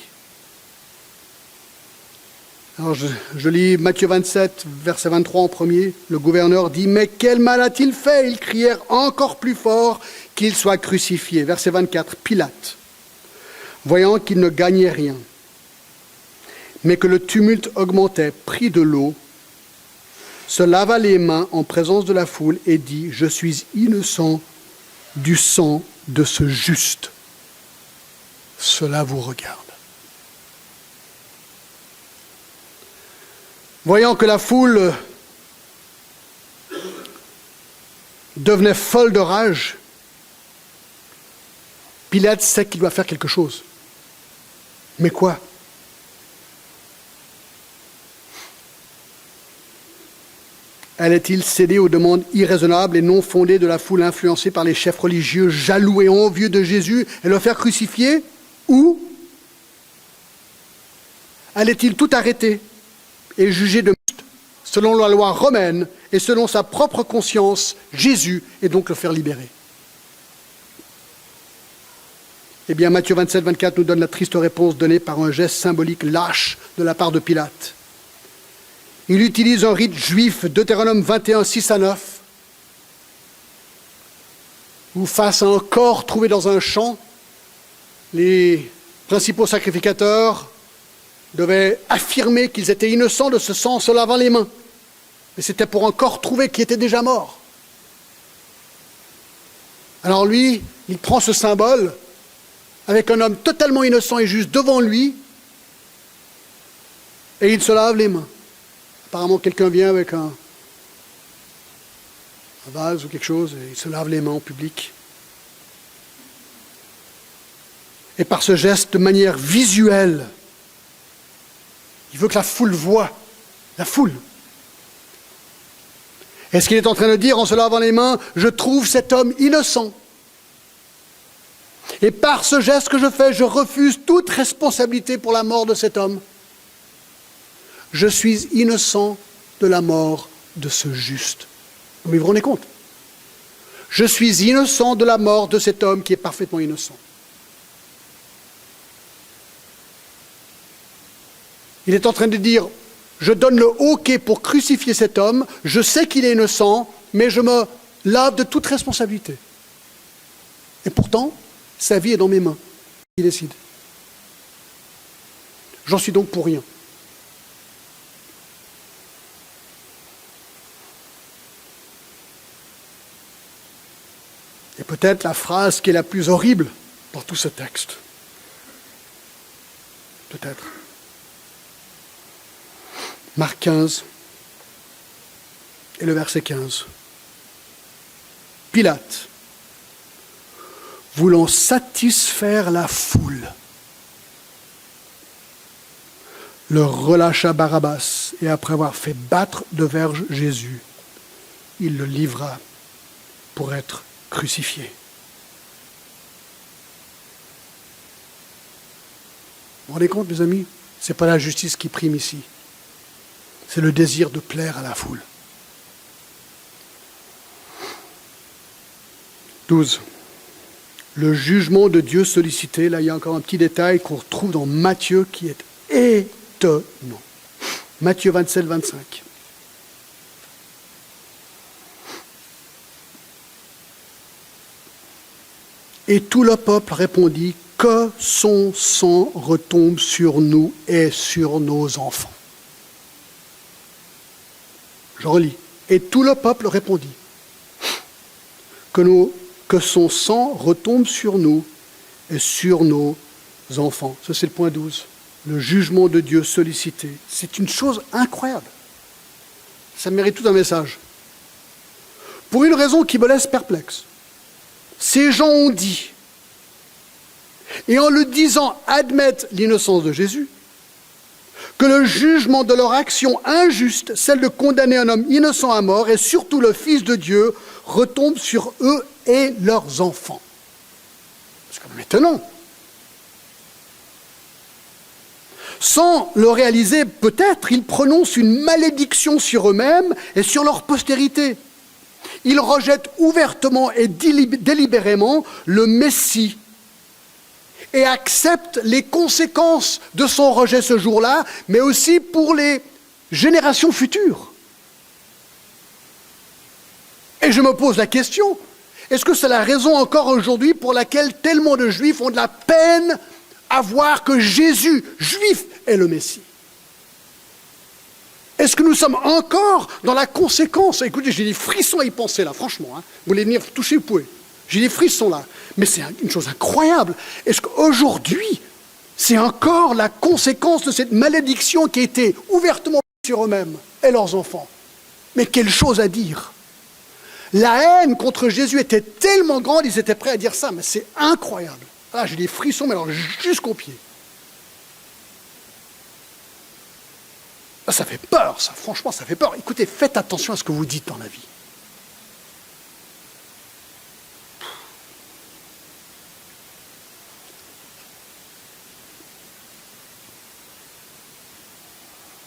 Alors je lis Matthieu 27, verset 23 en premier. Le gouverneur dit « Mais quel mal a-t-il fait ?» Ils crièrent encore plus fort qu'il soit crucifié. Verset 24, Pilate, voyant qu'il ne gagnait rien, mais que le tumulte augmentait, prit de l'eau, se lava les mains en présence de la foule et dit « Je suis innocent du sang de ce juste. Cela vous regarde. » Voyant que la foule devenait folle de rage, Pilate sait qu'il doit faire quelque chose. Mais quoi? Allait-il céder aux demandes irraisonnables et non fondées de la foule influencée par les chefs religieux jaloux et envieux de Jésus et le faire crucifier? Ou allait-il tout arrêter et juger de juste selon la loi romaine et selon sa propre conscience Jésus et donc le faire libérer? Eh bien, Matthieu 27, 24 nous donne la triste réponse donnée par un geste symbolique lâche de la part de Pilate. Il utilise un rite juif, Deutéronome 21, 6 à 9, où face à un corps trouvé dans un champ, les principaux sacrificateurs devaient affirmer qu'ils étaient innocents de ce sang en se lavant les mains. Mais c'était pour un corps trouvé qui était déjà mort. Alors lui, il prend ce symbole avec un homme totalement innocent et juste devant lui, et il se lave les mains. Apparemment, quelqu'un vient avec un vase ou quelque chose, et il se lave les mains en public. Et par ce geste, de manière visuelle, il veut que la foule voie, la foule. Et ce qu'il est en train de dire en se lavant les mains, je trouve cet homme innocent. Et par ce geste que je fais, je refuse toute responsabilité pour la mort de cet homme. Je suis innocent de la mort de ce juste. Mais vous vous rendez compte? Je suis innocent de la mort de cet homme qui est parfaitement innocent. Il est en train de dire, je donne le OK pour crucifier cet homme, je sais qu'il est innocent, mais je me lave de toute responsabilité. Et pourtant, sa vie est dans mes mains. Il décide. J'en suis donc pour rien. peut-être la phrase qui est la plus horrible dans tout ce texte. Peut-être. Marc 15 et le verset 15. Pilate, voulant satisfaire la foule, leur relâcha Barabbas, et après avoir fait battre de verge Jésus, il le livra pour être crucifié. Vous vous rendez compte, mes amis? Ce n'est pas la justice qui prime ici. C'est le désir de plaire à la foule. 12. Le jugement de Dieu sollicité. Là, il y a encore un petit détail qu'on retrouve dans Matthieu qui est étonnant. Matthieu 27, 25. Et tout le peuple répondit, que son sang retombe sur nous et sur nos enfants. Je relis. Et tout le peuple répondit, que son sang retombe sur nous et sur nos enfants. Ça, c'est le point 12. Le jugement de Dieu sollicité. C'est une chose incroyable. Ça mérite tout un message. Pour une raison qui me laisse perplexe. Ces gens ont dit, et en le disant admettent l'innocence de Jésus, que le jugement de leur action injuste, celle de condamner un homme innocent à mort, et surtout le Fils de Dieu, retombe sur eux et leurs enfants. C'est quand même étonnant. Sans le réaliser, peut-être, ils prononcent une malédiction sur eux-mêmes et sur leur postérité. Ils rejettent ouvertement et délibérément le Messie et acceptent les conséquences de son rejet ce jour-là, mais aussi pour les générations futures. Et je me pose la question, est-ce que c'est la raison encore aujourd'hui pour laquelle tellement de Juifs ont de la peine à voir que Jésus, juif, est le Messie? Est-ce que nous sommes encore dans la conséquence? Écoutez, j'ai des frissons à y penser là, franchement. Vous voulez venir toucher, vous pouvez. J'ai des frissons là. Mais c'est une chose incroyable. Est-ce qu'aujourd'hui, c'est encore la conséquence de cette malédiction qui a été ouvertement sur eux-mêmes et leurs enfants? Mais quelle chose à dire! La haine contre Jésus était tellement grande, ils étaient prêts à dire ça, mais c'est incroyable. Ah, j'ai des frissons, mais alors jusqu'aux pieds. Ah, ça fait peur, ça, franchement, ça fait peur. Écoutez, faites attention à ce que vous dites dans la vie.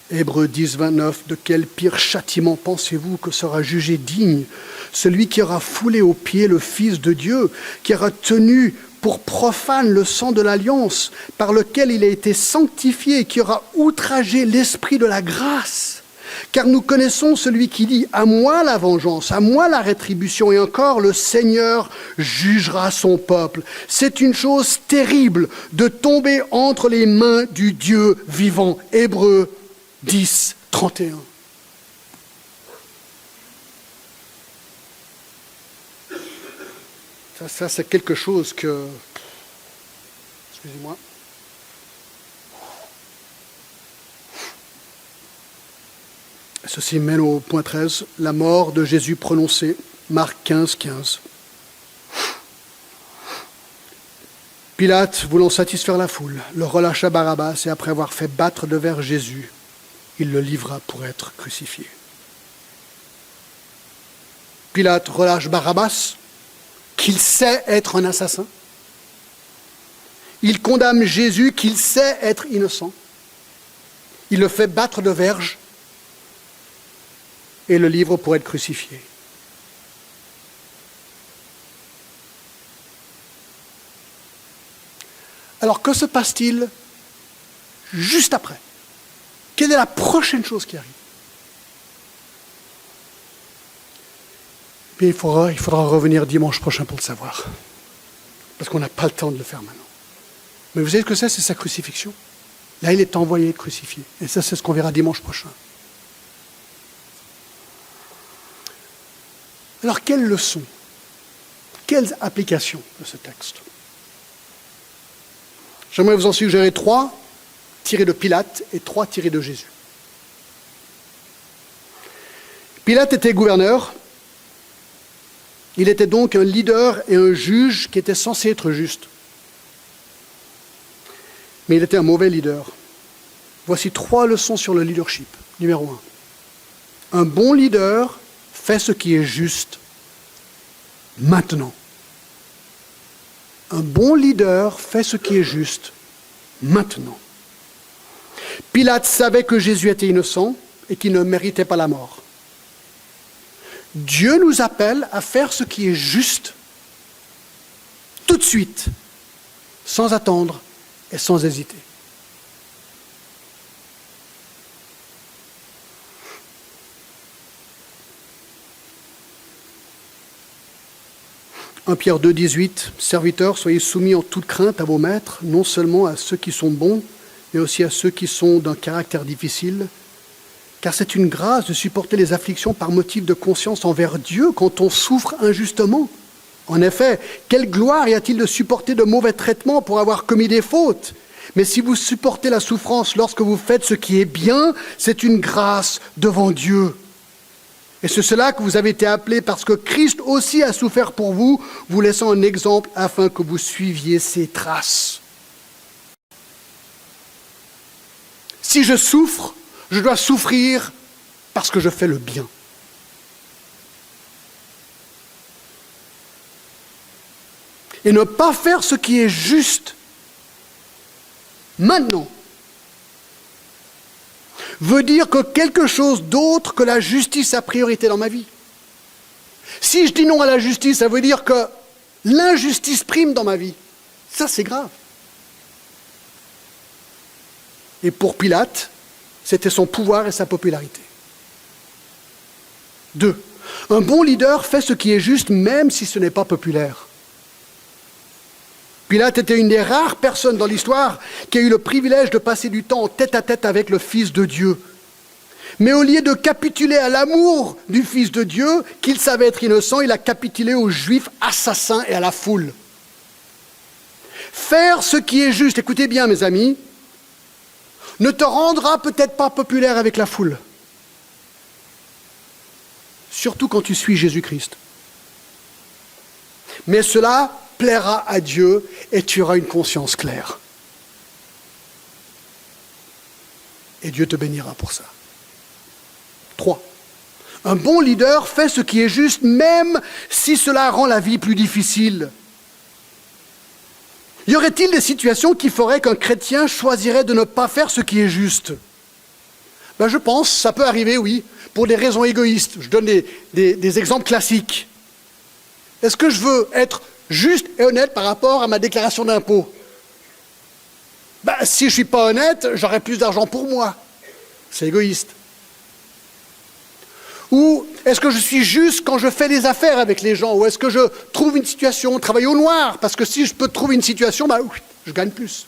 Hébreux 10, 29, de quel pire châtiment pensez-vous que sera jugé digne celui qui aura foulé aux pieds le Fils de Dieu, qui aura tenu pour profane le sang de l'alliance par lequel il a été sanctifié et qui aura outragé l'esprit de la grâce? Car nous connaissons celui qui dit « À moi la vengeance, à moi la rétribution » et encore « Le Seigneur jugera son peuple ». C'est une chose terrible de tomber entre les mains du Dieu vivant. Hébreux 10, 31. Ça, c'est quelque chose que... Excusez-moi. Ceci mène au point 13, la mort de Jésus prononcée, Marc 15, 15. Pilate, voulant satisfaire la foule, le relâcha Barabbas et après avoir fait battre de verge Jésus, il le livra pour être crucifié. Pilate relâche Barabbas, qu'il sait être un assassin. Il condamne Jésus, qu'il sait être innocent. Il le fait battre de verge et le livre pour être crucifié. Alors, que se passe-t-il juste après? Quelle est la prochaine chose qui arrive? Puis il faudra revenir dimanche prochain pour le savoir. Parce qu'on n'a pas le temps de le faire maintenant. Mais vous savez ce que c'est sa crucifixion. Là, il est envoyé être crucifié. Et ça, c'est ce qu'on verra dimanche prochain. Alors, quelle leçon quelles applications de ce texte? J'aimerais vous en suggérer 3 tirés de Pilate et 3 tirés de Jésus. Pilate était gouverneur. Il était donc un leader et un juge qui était censé être juste. Mais il était un mauvais leader. Voici 3 leçons sur le leadership. Numéro 1. Un bon leader fait ce qui est juste maintenant. Un bon leader fait ce qui est juste maintenant. Pilate savait que Jésus était innocent et qu'il ne méritait pas la mort. Dieu nous appelle à faire ce qui est juste tout de suite, sans attendre et sans hésiter. « 1 Pierre 2, 18 « Serviteurs, soyez soumis en toute crainte à vos maîtres, non seulement à ceux qui sont bons, mais aussi à ceux qui sont d'un caractère difficile, car c'est une grâce de supporter les afflictions par motif de conscience envers Dieu quand on souffre injustement. En effet, quelle gloire y a-t-il de supporter de mauvais traitements pour avoir commis des fautes? Mais si vous supportez la souffrance lorsque vous faites ce qui est bien, c'est une grâce devant Dieu. Et c'est cela que vous avez été appelés, parce que Christ aussi a souffert pour vous, vous laissant un exemple afin que vous suiviez ses traces. Si je souffre, je dois souffrir parce que je fais le bien. Et ne pas faire ce qui est juste maintenant veut dire que quelque chose d'autre que la justice a priorité dans ma vie. Si je dis non à la justice, ça veut dire que l'injustice prime dans ma vie. Ça, c'est grave. Et pour Pilate, c'était son pouvoir et sa popularité. 2. Un bon leader fait ce qui est juste même si ce n'est pas populaire. Pilate était une des rares personnes dans l'histoire qui a eu le privilège de passer du temps en tête-à-tête avec le Fils de Dieu. Mais au lieu de capituler à l'amour du Fils de Dieu, qu'il savait être innocent, il a capitulé aux Juifs assassins et à la foule. Faire ce qui est juste, écoutez bien mes amis, ne te rendra peut-être pas populaire avec la foule. Surtout quand tu suis Jésus-Christ. Mais cela plaira à Dieu et tu auras une conscience claire. Et Dieu te bénira pour ça. 3. Un bon leader fait ce qui est juste même si cela rend la vie plus difficile. Y aurait-il des situations qui feraient qu'un chrétien choisirait de ne pas faire ce qui est juste? Je pense, ça peut arriver, oui, pour des raisons égoïstes. Je donne des exemples classiques. Est-ce que je veux être juste et honnête par rapport à ma déclaration d'impôt? Si je ne suis pas honnête, j'aurai plus d'argent pour moi. C'est égoïste. Ou est-ce que je suis juste quand je fais des affaires avec les gens? Ou est-ce que je trouve une situation, travaille au noir? Parce que si je peux trouver une situation, je gagne plus.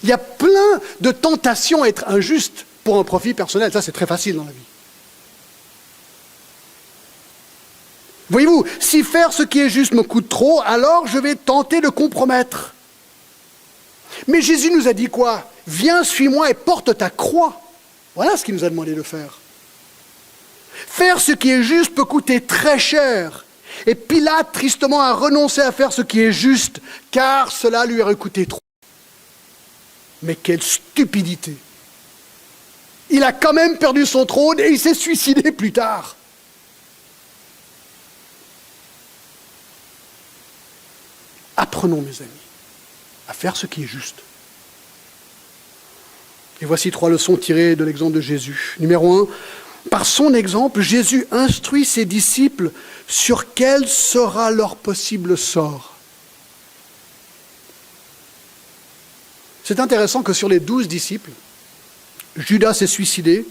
Il y a plein de tentations à être injuste pour un profit personnel. Ça, c'est très facile dans la vie. Voyez-vous, si faire ce qui est juste me coûte trop, alors je vais tenter de compromettre. Mais Jésus nous a dit quoi? Viens, suis-moi et porte ta croix. Voilà ce qu'il nous a demandé de faire. Faire ce qui est juste peut coûter très cher. Et Pilate, tristement, a renoncé à faire ce qui est juste, car cela lui aurait coûté trop. Mais quelle stupidité! Il a quand même perdu son trône et il s'est suicidé plus tard. Apprenons, mes amis, à faire ce qui est juste. Et voici 3 leçons tirées de l'exemple de Jésus. Numéro 1, par son exemple, Jésus instruit ses disciples sur quel sera leur possible sort. C'est intéressant que sur les 12 disciples, Judas s'est suicidé,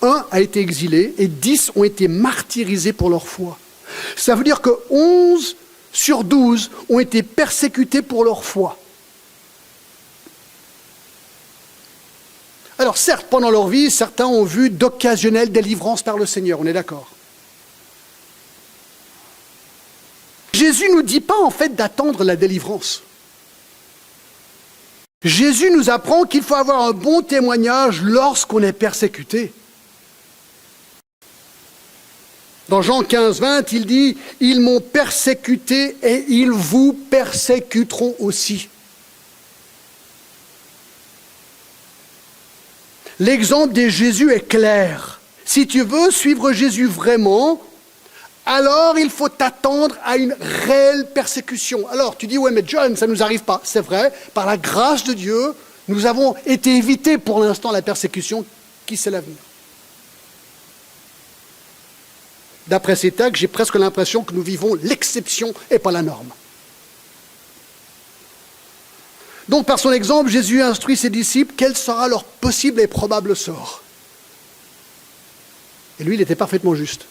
1 a été exilé et 10 ont été martyrisés pour leur foi. Ça veut dire que 11 sur 12 ont été persécutés pour leur foi. Alors certes, pendant leur vie, certains ont vu d'occasionnelles délivrances par le Seigneur, on est d'accord. Jésus ne nous dit pas en fait d'attendre la délivrance. Jésus nous apprend qu'il faut avoir un bon témoignage lorsqu'on est persécuté. Dans Jean 15, 20, il dit « Ils m'ont persécuté et ils vous persécuteront aussi ». L'exemple de Jésus est clair. Si tu veux suivre Jésus vraiment, alors il faut t'attendre à une réelle persécution. Alors tu dis, ouais mais John, ça ne nous arrive pas. C'est vrai, par la grâce de Dieu, nous avons été évités pour l'instant la persécution. Qui sait l'avenir? D'après ces textes, j'ai presque l'impression que nous vivons l'exception et pas la norme. Donc par son exemple, Jésus instruit ses disciples quel sera leur possible et probable sort. Et lui, il était parfaitement juste.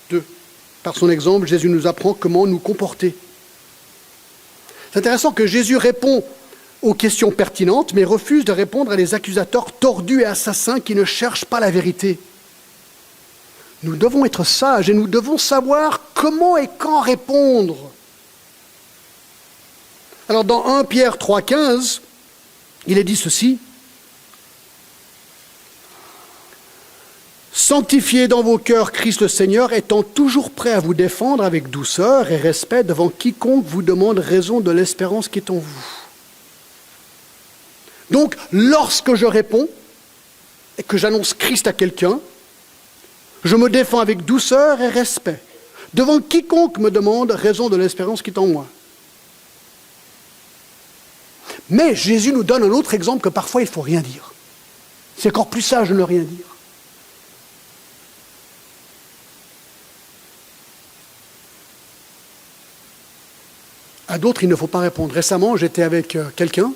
2. Par son exemple, Jésus nous apprend comment nous comporter. C'est intéressant que Jésus répond aux questions pertinentes, mais refuse de répondre à des accusateurs tordus et assassins qui ne cherchent pas la vérité. Nous devons être sages et nous devons savoir comment et quand répondre. Alors dans 1 Pierre 3,15, il est dit ceci. Sanctifiez dans vos cœurs Christ le Seigneur, étant toujours prêt à vous défendre avec douceur et respect devant quiconque vous demande raison de l'espérance qui est en vous. Donc, lorsque je réponds et que j'annonce Christ à quelqu'un, je me défends avec douceur et respect devant quiconque me demande raison de l'espérance qui est en moi. Mais Jésus nous donne un autre exemple que parfois il ne faut rien dire. C'est encore plus sage de ne rien dire. À d'autres, il ne faut pas répondre. Récemment, j'étais avec quelqu'un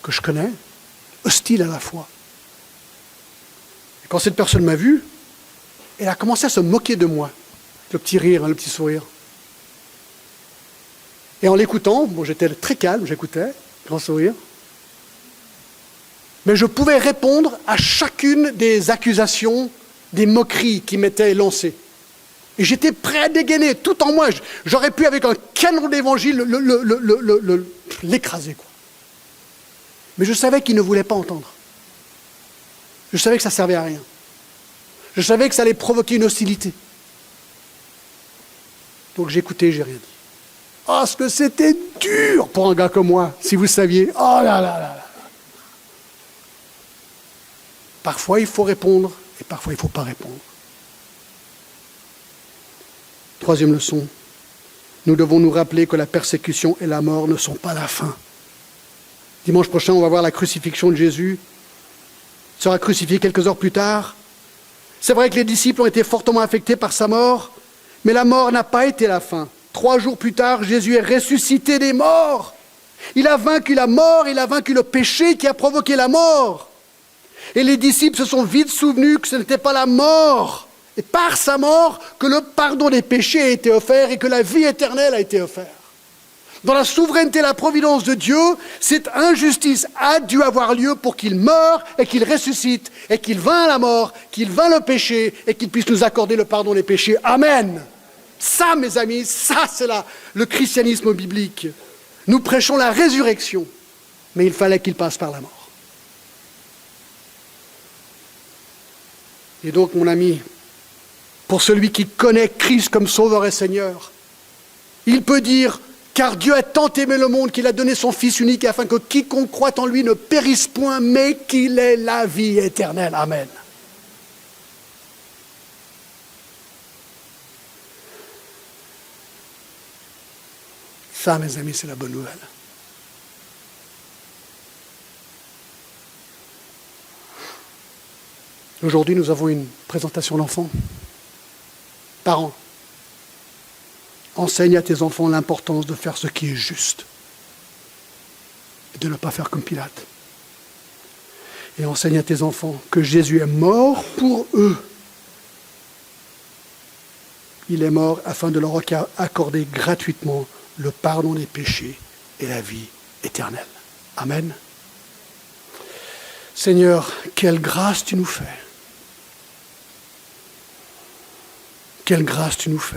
que je connais, hostile à la foi. Et quand cette personne m'a vu, elle a commencé à se moquer de moi. Le petit rire, le petit sourire. Et en l'écoutant, bon, j'étais très calme, j'écoutais, grand sourire. Mais je pouvais répondre à chacune des accusations, des moqueries qui m'étaient lancées. Et j'étais prêt à dégainer, tout en moi. J'aurais pu, avec un canon d'évangile, l'écraser, quoi. Mais je savais qu'il ne voulait pas entendre. Je savais que ça ne servait à rien. Je savais que ça allait provoquer une hostilité. Donc j'écoutais, j'ai rien dit. Oh, ce que c'était dur pour un gars comme moi, si vous saviez. Oh là là là là. Parfois, il faut répondre, et parfois, il ne faut pas répondre. Troisième leçon, nous devons nous rappeler que la persécution et la mort ne sont pas la fin. Dimanche prochain, on va voir la crucifixion de Jésus. Il sera crucifié quelques heures plus tard. C'est vrai que les disciples ont été fortement affectés par sa mort, mais la mort n'a pas été la fin. 3 jours plus tard, Jésus est ressuscité des morts. Il a vaincu la mort, il a vaincu le péché qui a provoqué la mort. Et les disciples se sont vite souvenus que ce n'était pas la mort, et par sa mort, que le pardon des péchés a été offert et que la vie éternelle a été offerte. Dans la souveraineté et la providence de Dieu, cette injustice a dû avoir lieu pour qu'il meure et qu'il ressuscite et qu'il vainc la mort, qu'il vainc le péché et qu'il puisse nous accorder le pardon des péchés. Amen. Ça, mes amis, ça c'est le christianisme biblique. Nous prêchons la résurrection, mais il fallait qu'il passe par la mort. Et donc, mon ami, pour celui qui connaît Christ comme Sauveur et Seigneur, il peut dire « Car Dieu a tant aimé le monde qu'il a donné son Fils unique afin que quiconque croit en lui ne périsse point, mais qu'il ait la vie éternelle. » Amen. Ça, mes amis, c'est la bonne nouvelle. Aujourd'hui, nous avons une présentation d'enfants. Parents, enseigne à tes enfants l'importance de faire ce qui est juste et de ne pas faire comme Pilate. Et enseigne à tes enfants que Jésus est mort pour eux. Il est mort afin de leur accorder gratuitement le pardon des péchés et la vie éternelle. Amen. Seigneur, quelle grâce tu nous fais. Quelle grâce tu nous fais.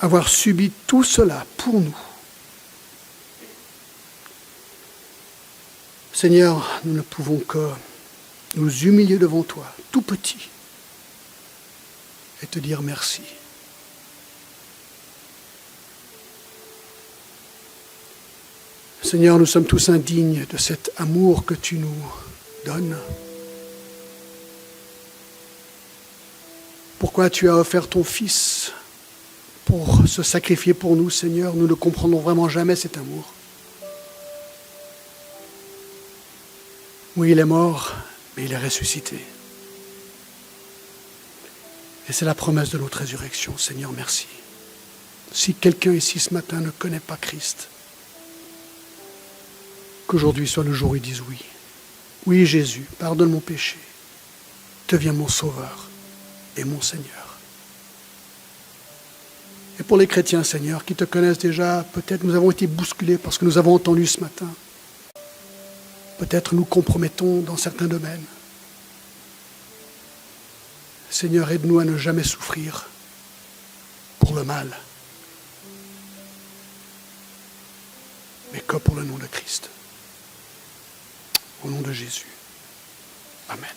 avoir subi tout cela pour nous. Seigneur, nous ne pouvons que nous humilier devant toi, tout petit, et te dire merci. Seigneur, nous sommes tous indignes de cet amour que tu nous donnes. Pourquoi tu as offert ton Fils pour se sacrifier pour nous, Seigneur? Nous ne comprendrons vraiment jamais cet amour. Oui, il est mort, mais il est ressuscité. Et c'est la promesse de notre résurrection. Seigneur, merci. Si quelqu'un ici ce matin ne connaît pas Christ, qu'aujourd'hui soit le jour où ils disent oui. Oui, Jésus, pardonne mon péché. Deviens mon sauveur et mon Seigneur. Et pour les chrétiens, Seigneur, qui te connaissent déjà, peut-être nous avons été bousculés parce que nous avons entendu ce matin. Peut-être nous compromettons dans certains domaines. Seigneur, aide-nous à ne jamais souffrir pour le mal, mais que pour le nom de Christ. Au nom de Jésus. Amen.